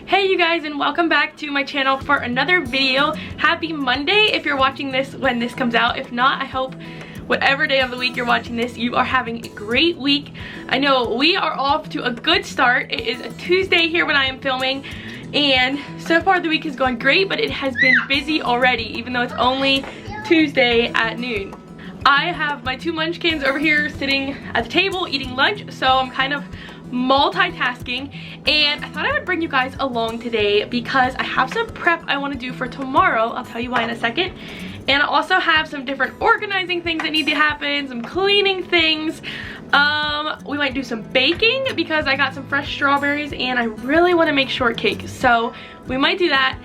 Hey you guys, and welcome back to my channel for another video. Happy Monday if you're watching this when this comes out. If not, I hope whatever day of the week you're watching this, you are having a great week. I know we are off to a good start. It is a Tuesday here when I am filming, and so far the week is going great, but it has been busy already, even though it's only Tuesday at noon. I have my two munchkins over here sitting at the table eating lunch, so I'm kind of multitasking, and I thought I would bring you guys along today because I have some prep I want to do for tomorrow. I'll tell you why in a second. And I also have some different organizing things that need to happen, some cleaning things. We might do some baking because I got some fresh strawberries and I really want to make shortcake, so we might do that.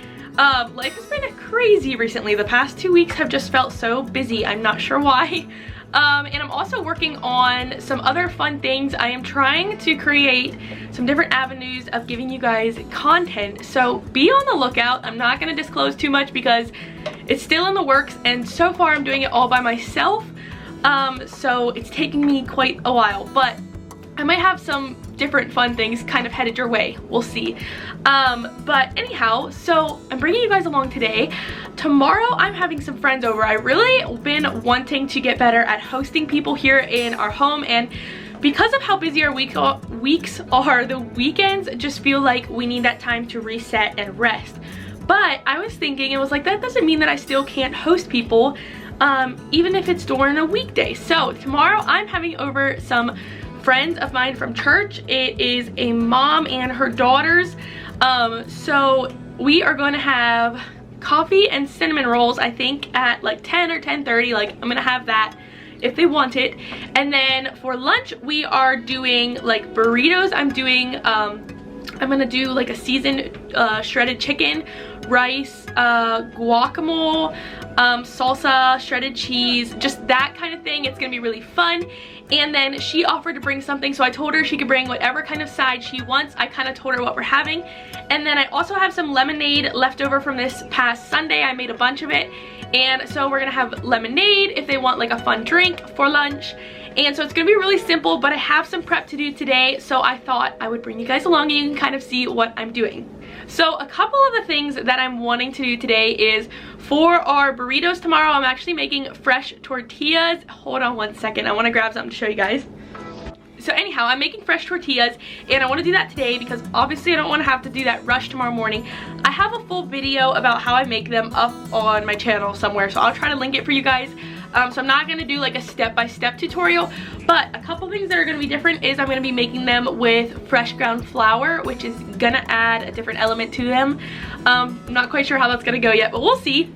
Life has been crazy recently. The past 2 weeks have just felt so busy. I'm not sure why. And I'm also working on some other fun things. I am trying to create some different avenues of giving you guys content, so be on the lookout. I'm not going to disclose too much because it's still in the works, and so far I'm doing it all by myself, so it's taking me quite a while, but I might have some different fun things kind of headed your way. We'll see. But anyhow, so I'm bringing you guys along today. Tomorrow I'm having some friends over. I've really been wanting to get better at hosting people here in our home, and because of how busy our weeks are, the weekends just feel like we need that time to reset and rest. But I was thinking, it was like, that doesn't mean that I still can't host people, even if it's during a weekday. So tomorrow I'm having over some friends of mine from church. It is a mom and her daughters. So we are going to have coffee and cinnamon rolls, I think at like 10 or 10:30. Like, I'm gonna have that if they want it. And then for lunch we are doing like burritos. I'm gonna do like a seasoned shredded chicken, rice, guacamole, salsa, shredded cheese, just that kind of thing. It's gonna be really fun. And then she offered to bring something, so I told her she could bring whatever kind of side she wants. I kind of told her what we're having. And then I also have some lemonade left over from this past Sunday. I made a bunch of it, and so we're gonna have lemonade if they want like a fun drink for lunch. And so it's gonna be really simple, but I have some prep to do today, so I thought I would bring you guys along and you can kind of see what I'm doing. So a couple of the things that I'm wanting to do today is, for our burritos tomorrow, I'm actually making fresh tortillas. Hold on one second, I want to grab something to show you guys. So anyhow, I'm making fresh tortillas, and I want to do that today because obviously I don't want to have to do that rush tomorrow morning. I have a full video about how I make them up on my channel somewhere, so I'll try to link it for you guys. So I'm not going to do like a step-by-step tutorial, but a couple things that are going to be different is I'm going to be making them with fresh ground flour, which is going to add a different element to them. I'm not quite sure how that's going to go yet, but we'll see.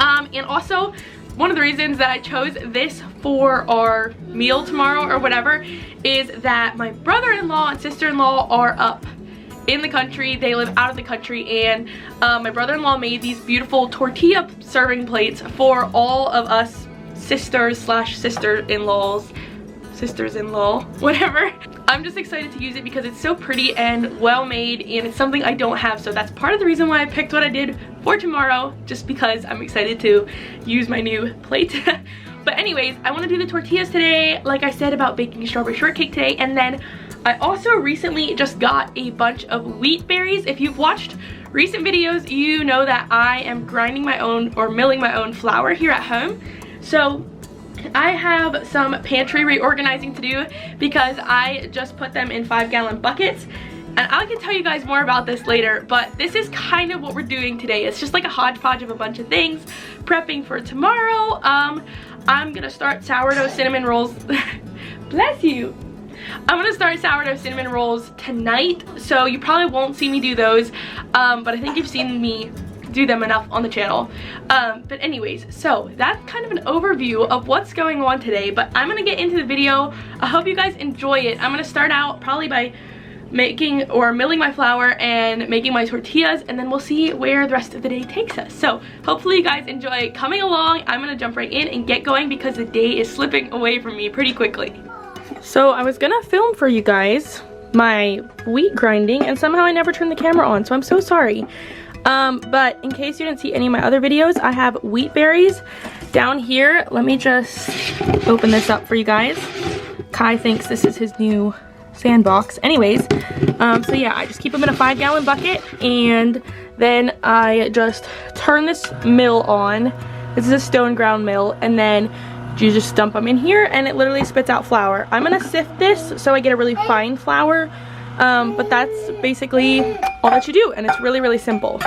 And also, one of the reasons that I chose this for our meal tomorrow or whatever is that my brother-in-law and sister-in-law are up in the country. They live out of the country, and my brother-in-law made these beautiful tortilla serving plates for all of us sisters/sister-in-law, whatever. I'm just excited to use it because it's so pretty and well made, and it's something I don't have, so that's part of the reason why I picked what I did for tomorrow, just because I'm excited to use my new plate. But anyways, I want to do the tortillas today, like I said about baking strawberry shortcake today. And then I also recently just got a bunch of wheat berries. If you've watched recent videos, you know that I am grinding my own or milling my own flour here at home. So I have some pantry reorganizing to do because I just put them in 5-gallon buckets. And I can tell you guys more about this later, but this is kind of what we're doing today. It's just like a hodgepodge of a bunch of things, prepping for tomorrow. I'm gonna start sourdough cinnamon rolls. Bless you. I'm gonna start sourdough cinnamon rolls tonight, so you probably won't see me do those, but I think you've seen me do them enough on the channel. But anyways, so that's kind of an overview of what's going on today, but I'm gonna get into the video. I hope you guys enjoy it. I'm gonna start out probably by making or milling my flour and making my tortillas, and then we'll see where the rest of the day takes us. So hopefully you guys enjoy coming along. I'm gonna jump right in and get going because the day is slipping away from me pretty quickly. So I was gonna film for you guys my wheat grinding, and somehow I never turned the camera on, so I'm so sorry. But in case you didn't see any of my other videos, I have wheat berries down here. Let me just open this up for you guys. Kai thinks this is his new sandbox. Anyways, so yeah, I just keep them in a 5-gallon bucket, and then I just turn this mill on. This is a stone ground mill, and then you just dump them in here, and it literally spits out flour. I'm gonna sift this so I get a really fine flour, but that's basically all that you do, and it's really, really simple.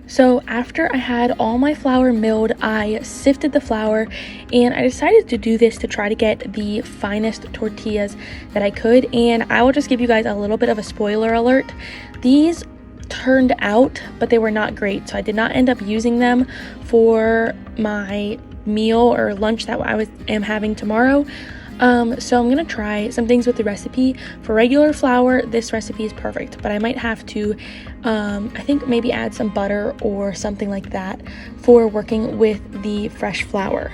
So after I had all my flour milled, I sifted the flour, and I decided to do this to try to get the finest tortillas that I could. And I will just give you guys a little bit of a spoiler alert. These turned out, but they were not great, so I did not end up using them for my meal or lunch that I am having tomorrow. So I'm gonna try some things with the recipe. For regular flour, this recipe is perfect, but I might have to I think maybe add some butter or something like that for working with the fresh flour.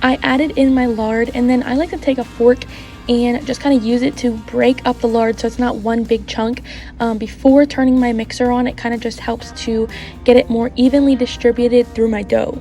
I added in my lard, and then I like to take a fork and just kind of use it to break up the lard so it's not one big chunk. Before turning my mixer on, it kind of just helps to get it more evenly distributed through my dough.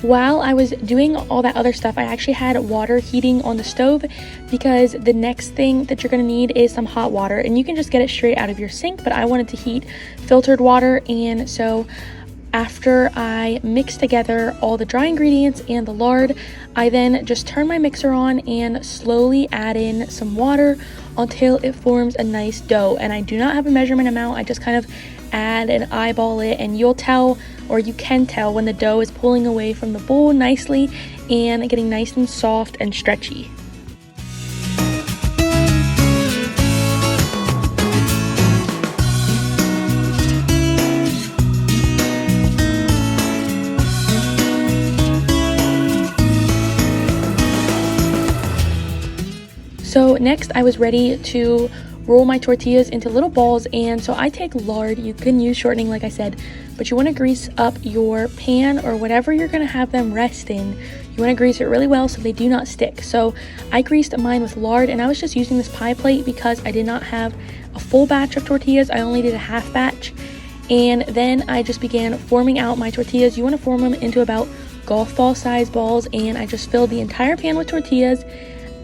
While I was doing all that other stuff, I actually had water heating on the stove because the next thing that you're going to need is some hot water, and you can just get it straight out of your sink, but I wanted to heat filtered water. And so after I mixed together all the dry ingredients and the lard, I then just turn my mixer on and slowly add in some water until it forms a nice dough. And I do not have a measurement amount, I just kind of add and eyeball it, and you'll tell, or you can tell, when the dough is pulling away from the bowl nicely and getting nice and soft and stretchy. next I was ready to roll my tortillas into little balls, and so I take lard. You can use shortening like I said, but you want to grease up your pan or whatever you're going to have them rest in. You want to grease it really well so they do not stick. So I greased mine with lard, and I was just using this pie plate because I did not have a full batch of tortillas. I only did a half batch, and then I just began forming out my tortillas. You want to form them into about golf ball size balls, and I just filled the entire pan with tortillas.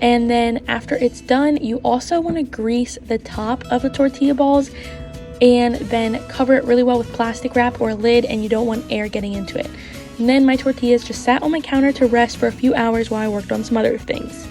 And then after it's done, you also want to grease the top of the tortilla balls and then cover it really well with plastic wrap or a lid, and you don't want air getting into it. And then my tortillas just sat on my counter to rest for a few hours while I worked on some other things.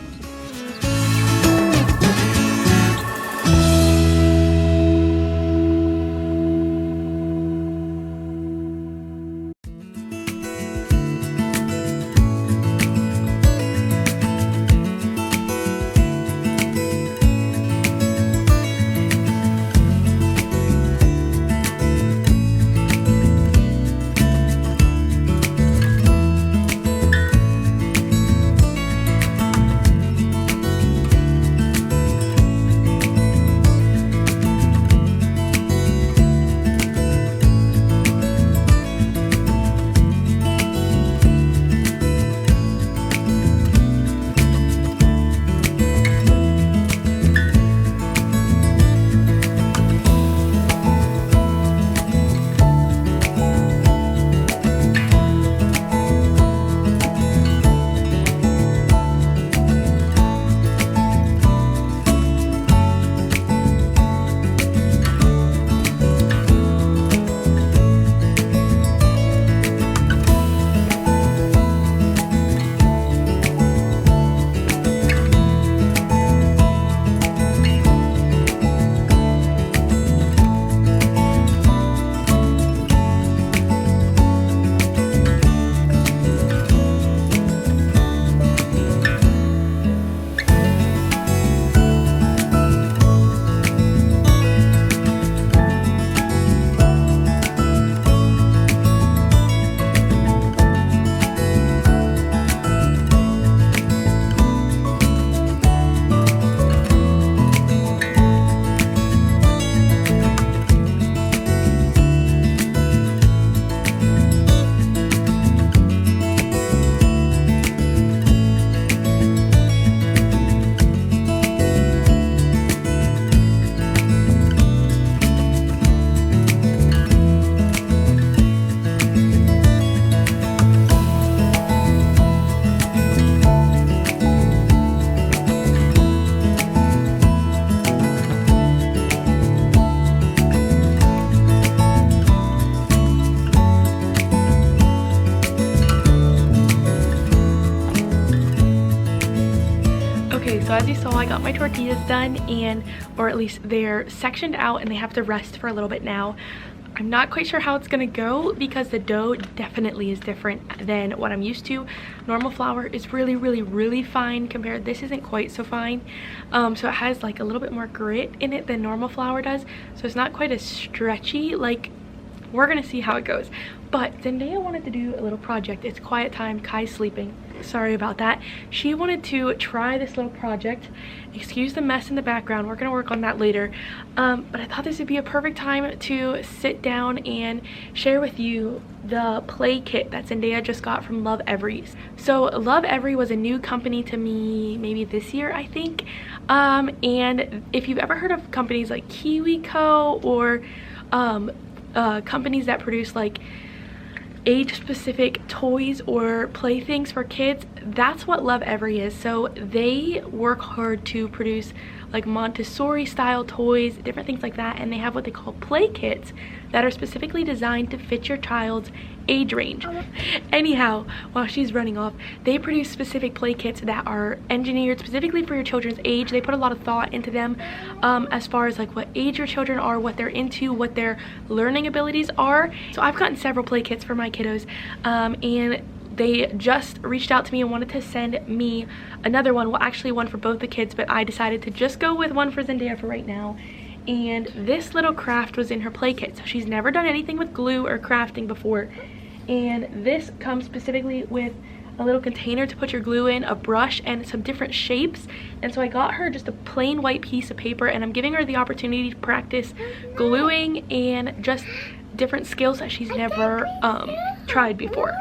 So as you saw, I got my tortillas done, or at least they're sectioned out and they have to rest for a little bit now. I'm not quite sure how it's gonna go because the dough definitely is different than what I'm used to. Normal flour is really fine compared. This isn't quite so fine. So it has like a little bit more grit in it than normal flour does. So it's not quite as stretchy. Like, we're gonna see how it goes. But Zendaya wanted to do a little project. It's quiet time. Kai's sleeping. Sorry about that. She wanted to try this little project. Excuse the mess in the background. We're gonna work on that later. But I thought this would be a perfect time to sit down and share with you the play kit that Zendaya just got from Lovevery. So Lovevery was a new company to me maybe this year, I think. And if you've ever heard of companies like KiwiCo or companies that produce like age-specific toys or playthings for kids, that's what Lovevery is. So they work hard to produce like Montessori style toys, different things like that, and they have what they call play kits that are specifically designed to fit your child's age range. Anyhow, while she's running off, they produce specific play kits that are engineered specifically for your children's age. They put a lot of thought into them as far as like what age your children are, what they're into, what their learning abilities are. So I've gotten several play kits for my kiddos, and they just reached out to me and wanted to send me another one. Well, actually one for both the kids, but I decided to just go with one for Zendaya for right now. And this little craft was in her play kit. So she's never done anything with glue or crafting before. And this comes specifically with a little container to put your glue in, a brush, and some different shapes. And so I got her just a plain white piece of paper, and I'm giving her the opportunity to practice gluing and just different skills that she's never tried before.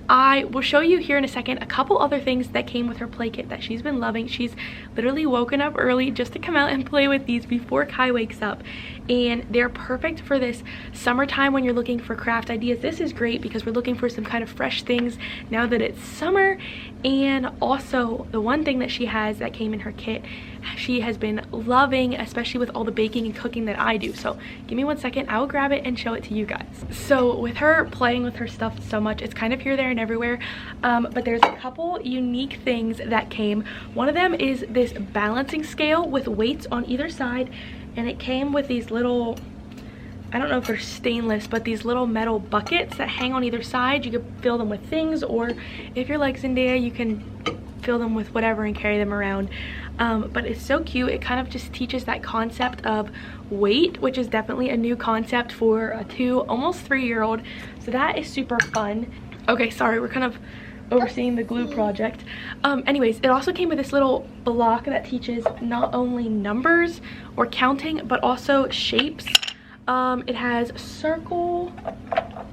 I will show you here in a second a couple other things that came with her play kit that she's been loving. She's literally woken up early just to come out and play with these before Kai wakes up, and they're perfect for this summertime when you're looking for craft ideas. This is great because we're looking for some kind of fresh things now that it's summer. And also the one thing that she has that came in her kit, she has been loving, especially with all the baking and cooking that I do. So give me one second, I will grab it and show it to you guys. So with her playing with her stuff so much, it's kind of here, there, and everywhere, but there's a couple unique things that came. One of them is this balancing scale with weights on either side, and it came with these little, I don't know if they're stainless, but these little metal buckets that hang on either side. You could fill them with things, or if you're like Zendaya, you can fill them with whatever and carry them around. But it's so cute. It kind of just teaches that concept of weight, which is definitely a new concept for a 2, almost 3-year-old. So that is super fun. Okay, sorry, we're kind of overseeing the glue project. Anyways, it also came with this little block that teaches not only numbers or counting, but also shapes. It has circle,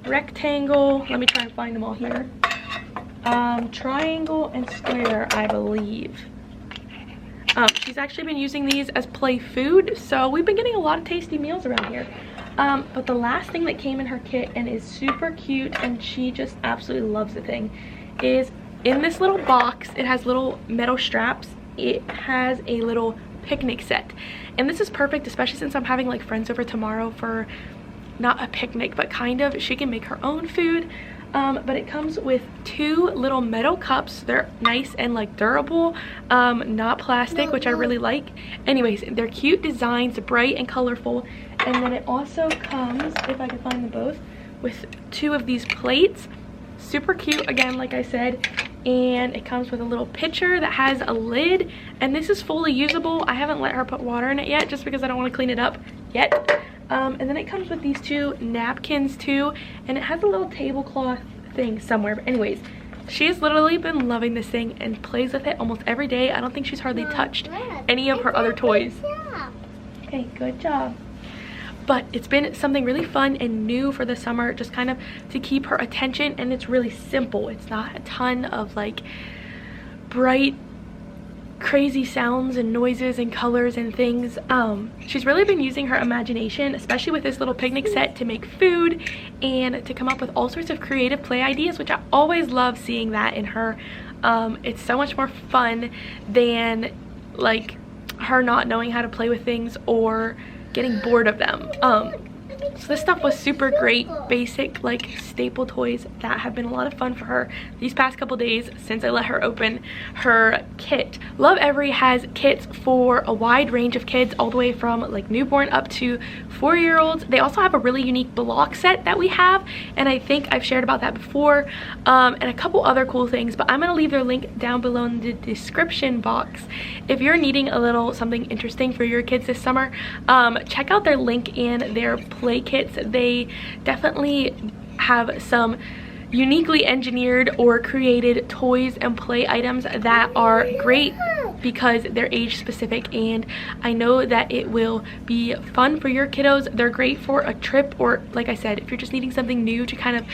rectangle, let me try and find them all here, triangle, and square, I believe. She's actually been using these as play food, so we've been getting a lot of tasty meals around here. But the last thing that came in her kit, and is super cute, and she just absolutely loves the thing, is in this little box. It has little metal straps. It has a little picnic set, and this is perfect, especially since I'm having like friends over tomorrow for not a picnic, but kind of. She can make her own food. But it comes with 2 little metal cups. They're nice and like durable, not plastic, which I really like. Anyways, they're cute designs, bright and colorful. And then it also comes, if I can find them both, with 2 of these plates. Super cute, again, like I said. And it comes with a little pitcher that has a lid, and this is fully usable. I haven't let her put water in it yet, just because I don't want to clean it up yet. And then it comes with these 2 napkins too, and it has a little tablecloth thing somewhere. But anyways, she has literally been loving this thing and plays with it almost every day. I don't think she's hardly touched any of her other toys. Okay, good job. But it's been something really fun and new for the summer, just kind of to keep her attention, and it's really simple. It's not a ton of like bright, crazy sounds and noises and colors and things. She's really been using her imagination, especially with this little picnic set, to make food and to come up with all sorts of creative play ideas, which I always love seeing that in her. It's so much more fun than like her not knowing how to play with things or getting bored of them. So this stuff was super great, basic like staple toys that have been a lot of fun for her these past couple days since I let her open her kit. Lovevery has kits for a wide range of kids, all the way from like newborn up to 4-year-olds. They also have a really unique block set that we have, and I think I've shared about that before, and a couple other cool things, but I'm gonna leave their link down below in the description box. If you're needing a little something interesting for your kids this summer, check out their link in their play kits. They definitely have some uniquely engineered or created toys and play items that are great because they're age specific, and I know that it will be fun for your kiddos. They're great for a trip, or like I said, if you're just needing something new to kind of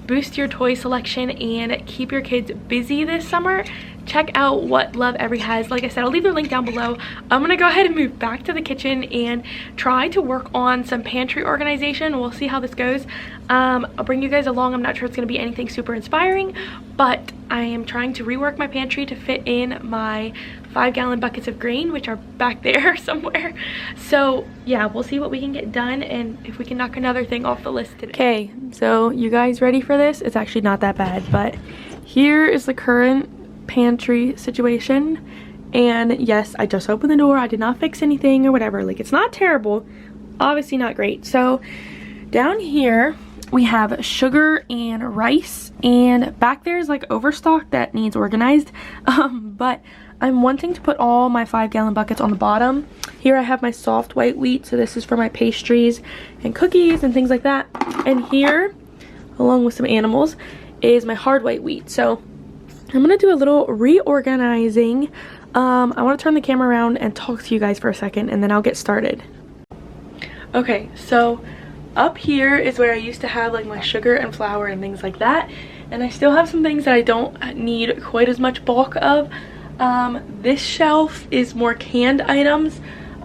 boost your toy selection and keep your kids busy this summer, check out what Lovevery has. Like I said, I'll leave their link down below. I'm gonna go ahead and move back to the kitchen and try to work on some pantry organization. We'll see how this goes. I'll bring you guys along. I'm not sure it's gonna be anything super inspiring, but I am trying to rework my pantry to fit in my 5-gallon buckets of grain, which are back there somewhere. So yeah, we'll see what we can get done and if we can knock another thing off the list today. Okay, so you guys ready for this? It's actually not that bad, but here is the current pantry situation. And yes, I just opened the door. I did not fix anything or whatever. Like, it's not terrible, obviously not great. So down here we have sugar and rice, and back there's like overstock that needs organized. But I'm wanting to put all my 5-gallon buckets on the bottom. Here I have my soft white wheat, so this is for my pastries and cookies and things like that. And here, along with some animals, is my hard white wheat. So I'm gonna do a little reorganizing. I want to turn the camera around and talk to you guys for a second, and then I'll get started. Okay, so up here is where I used to have like my sugar and flour and things like that, and I still have some things that I don't need quite as much bulk of. This shelf is more canned items.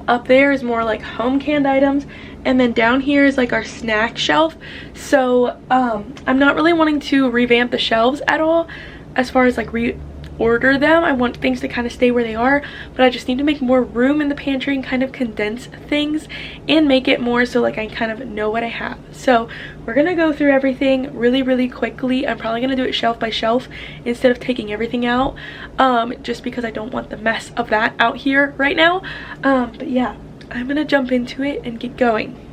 Up there is more like home canned items, and then down here is like our snack shelf. So I'm not really wanting to revamp the shelves at all as far as like reorder them. I want things to kind of stay where they are, but I just need to make more room in the pantry and kind of condense things and make it more so like I kind of know what I have. So we're gonna go through everything really quickly. I'm probably gonna do it shelf by shelf instead of taking everything out, just because I don't want the mess of that out here right now. But yeah, I'm gonna jump into it and get going.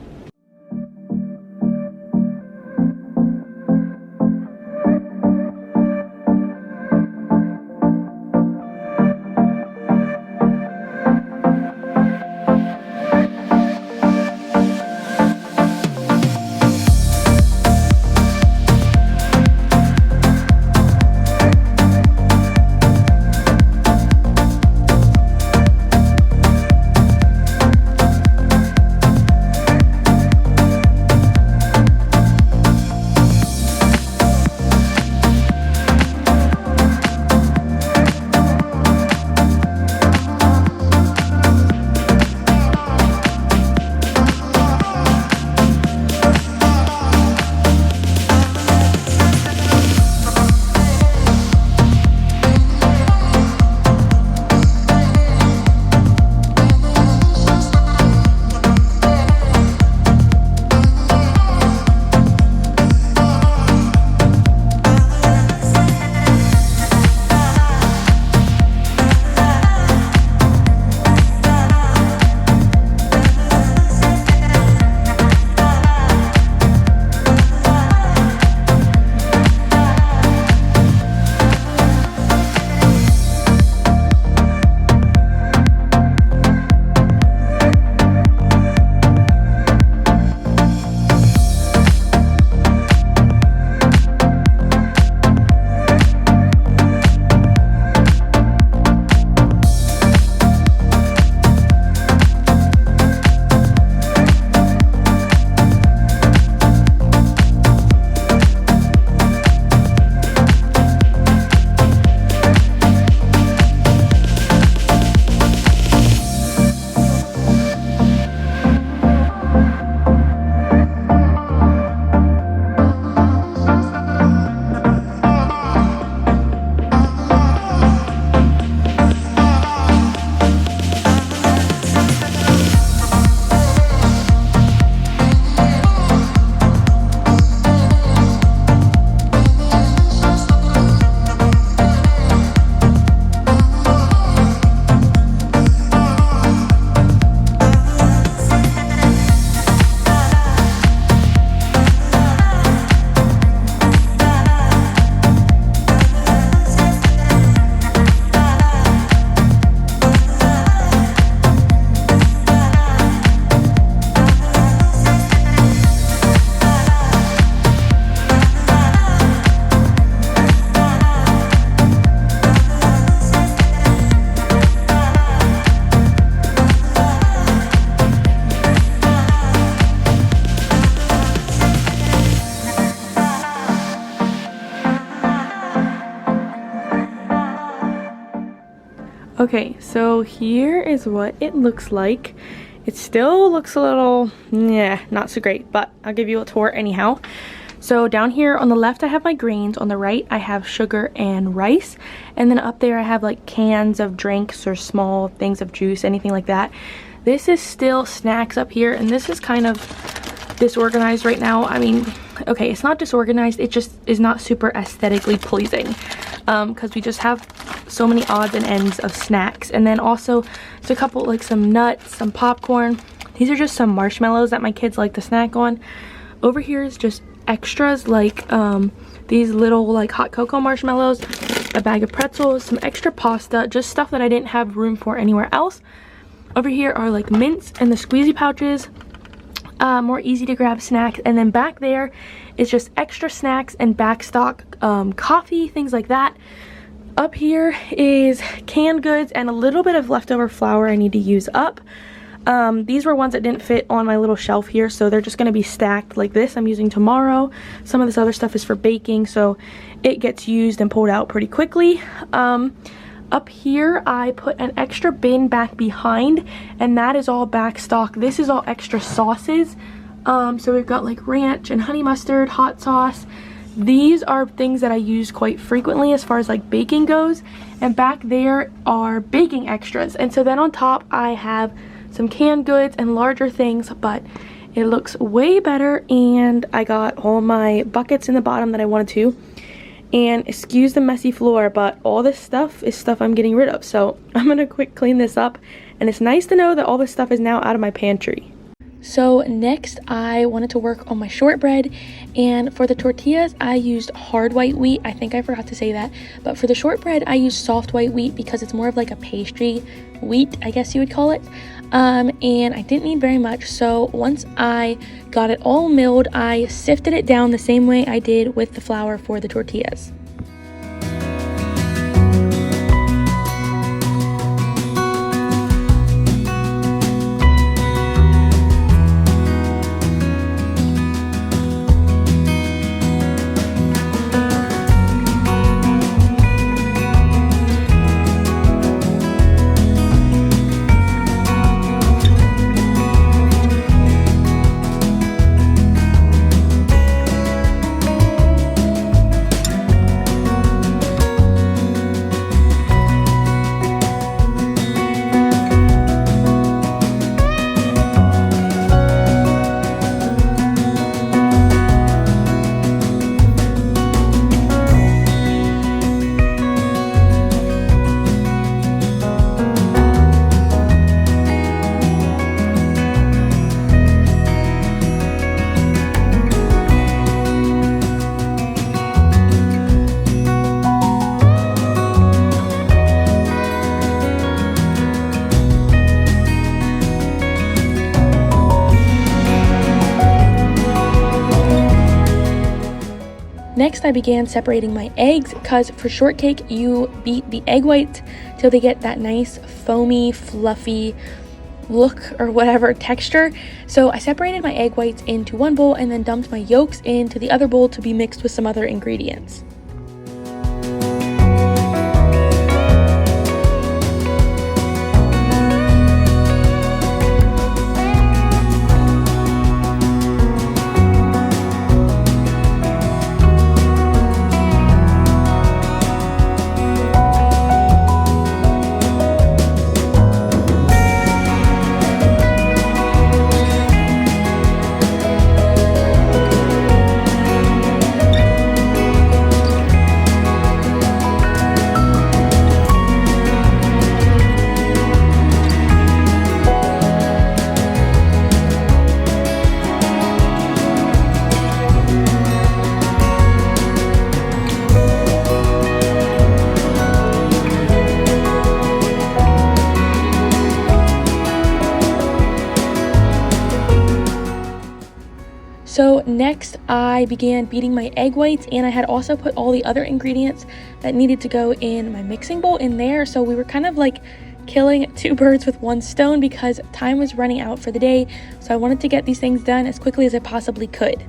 Okay, so here is what it looks like. It still looks a little, not so great, but I'll give you a tour anyhow. So down here on the left I have my grains, on the right I have sugar and rice, and then up there I have like cans of drinks or small things of juice, anything like that. This is still snacks up here, and this is kind of disorganized right now. I mean, okay, it's not disorganized, it just is not super aesthetically pleasing, because we just have so many odds and ends of snacks. And then also it's a couple, like some nuts, some popcorn. These are just some marshmallows that my kids like to snack on. Over here is just extras, like these little like hot cocoa marshmallows, a bag of pretzels, some extra pasta, just stuff that I didn't have room for anywhere else. Over here are like mints and the squeezy pouches, more easy to grab snacks. And then back there is just extra snacks and backstock, coffee, things like that. Up here is canned goods and a little bit of leftover flour I need to use up. These were ones that didn't fit on my little shelf here, so they're just going to be stacked like this. I'm using tomorrow. Some of this other stuff is for baking, so it gets used and pulled out pretty quickly. Up here, I put an extra bin back behind, and that is all back stock. This is all extra sauces. So we've got like ranch and honey mustard, hot sauce. These are things that I use quite frequently as far as like baking goes. And back there are baking extras. And so then on top, I have some canned goods and larger things, but it looks way better. And I got all my buckets in the bottom that I wanted to. And excuse the messy floor, but all this stuff is stuff I'm getting rid of. So I'm gonna quick clean this up. And it's nice to know that all this stuff is now out of my pantry. So next I wanted to work on my shortbread, and for the tortillas I used hard white wheat. I think I forgot to say that, but for the shortbread I used soft white wheat because it's more of like a pastry wheat, I guess you would call it. And I didn't need very much, so once I got it all milled, I sifted it down the same way I did with the flour for the tortillas. Next, I began separating my eggs because for shortcake, you beat the egg whites till they get that nice foamy, fluffy look or whatever texture. So I separated my egg whites into one bowl and then dumped my yolks into the other bowl to be mixed with some other ingredients. So next I began beating my egg whites, and I had also put all the other ingredients that needed to go in my mixing bowl in there. So we were kind of like killing two birds with one stone because time was running out for the day. So I wanted to get these things done as quickly as I possibly could.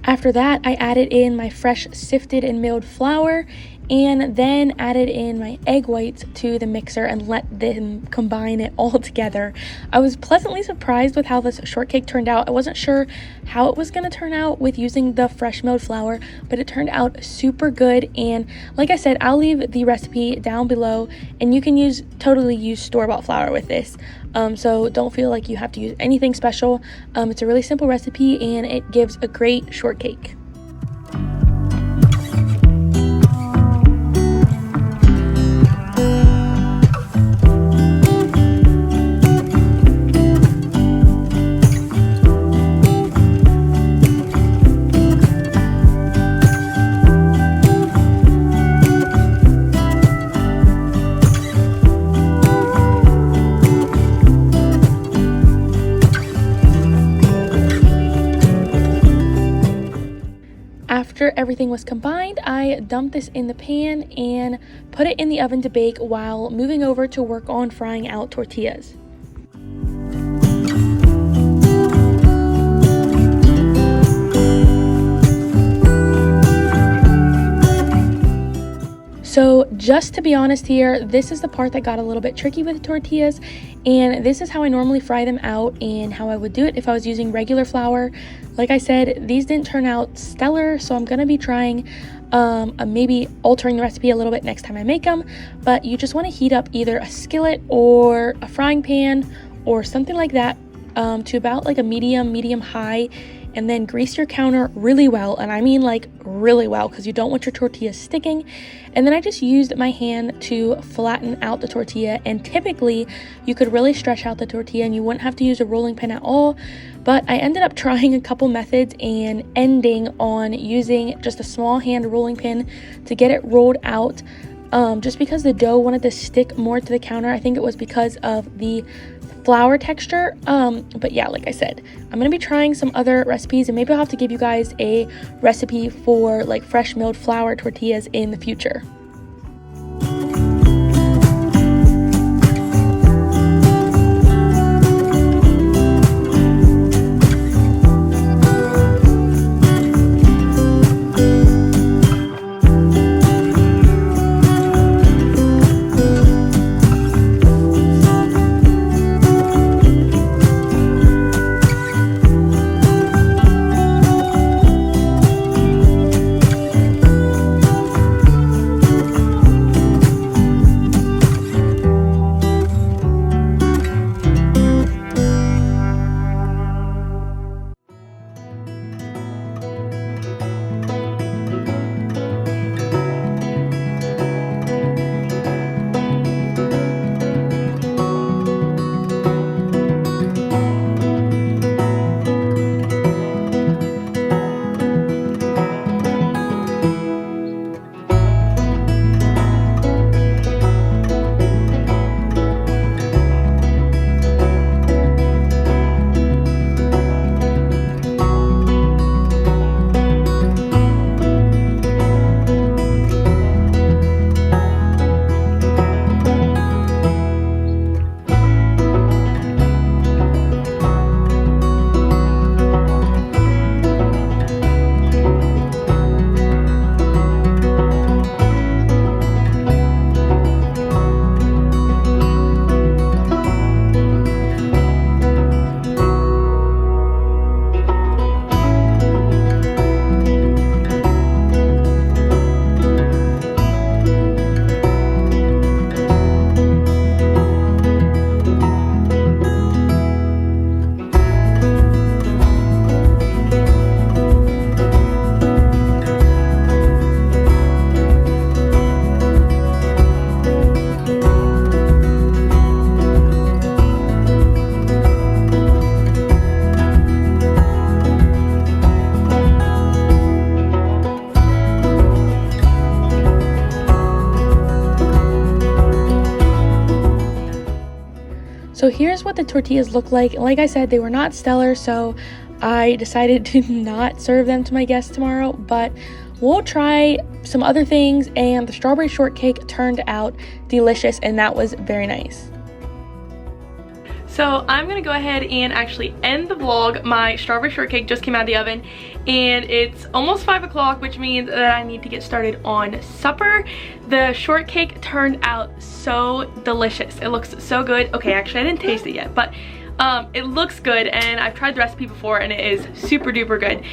After that, I added in my fresh sifted and milled flour and then added in my egg whites to the mixer and let them combine it all together. I was pleasantly surprised with how this shortcake turned out. I wasn't sure how it was going to turn out with using the fresh milled flour, but it turned out super good. And like I said, I'll leave the recipe down below, and you can totally use store-bought flour with this. So don't feel like you have to use anything special. It's a really simple recipe and it gives a great shortcake. after everything was combined, I dumped this in the pan and put it in the oven to bake while moving over to work on frying out tortillas. So just to be honest here, this is the part that got a little bit tricky with the tortillas, and this is how I normally fry them out and how I would do it if I was using regular flour. Like I said, these didn't turn out stellar, so I'm going to be trying maybe altering the recipe a little bit next time I make them. But you just want to heat up either a skillet or a frying pan or something like that to about like a medium high, and then grease your counter really well, and I mean like really well, because you don't want your tortillas sticking. And then I just used my hand to flatten out the tortilla, and typically you could really stretch out the tortilla and you wouldn't have to use a rolling pin at all, but I ended up trying a couple methods and ending on using just a small hand rolling pin to get it rolled out, just because the dough wanted to stick more to the counter. I think it was because of the flour texture, but yeah, like I said, I'm gonna be trying some other recipes, and maybe I'll have to give you guys a recipe for like fresh milled flour tortillas in the future. So here's what the tortillas look like. Like I said, they were not stellar, so I decided to not serve them to my guests tomorrow, but we'll try some other things, and the strawberry shortcake turned out delicious, and that was very nice. So I'm gonna go ahead and actually end the vlog. My strawberry shortcake just came out of the oven, and it's almost 5 o'clock, which means that I need to get started on supper. The shortcake turned out so delicious. It looks so good. Okay, actually I didn't taste it yet, but it looks good, and I've tried the recipe before and it is super duper good.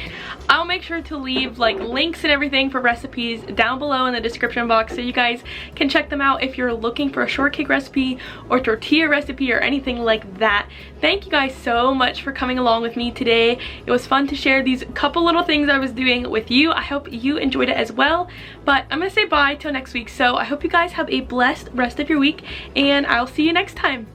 I'll make sure to leave like links and everything for recipes down below in the description box so you guys can check them out if you're looking for a shortcake recipe or tortilla recipe or anything like that. Thank you guys so much for coming along with me today. It was fun to share these couple little things I was doing with you. I hope you enjoyed it as well, but I'm gonna say bye till next week. So I hope you guys have a blessed rest of your week, and I'll see you next time.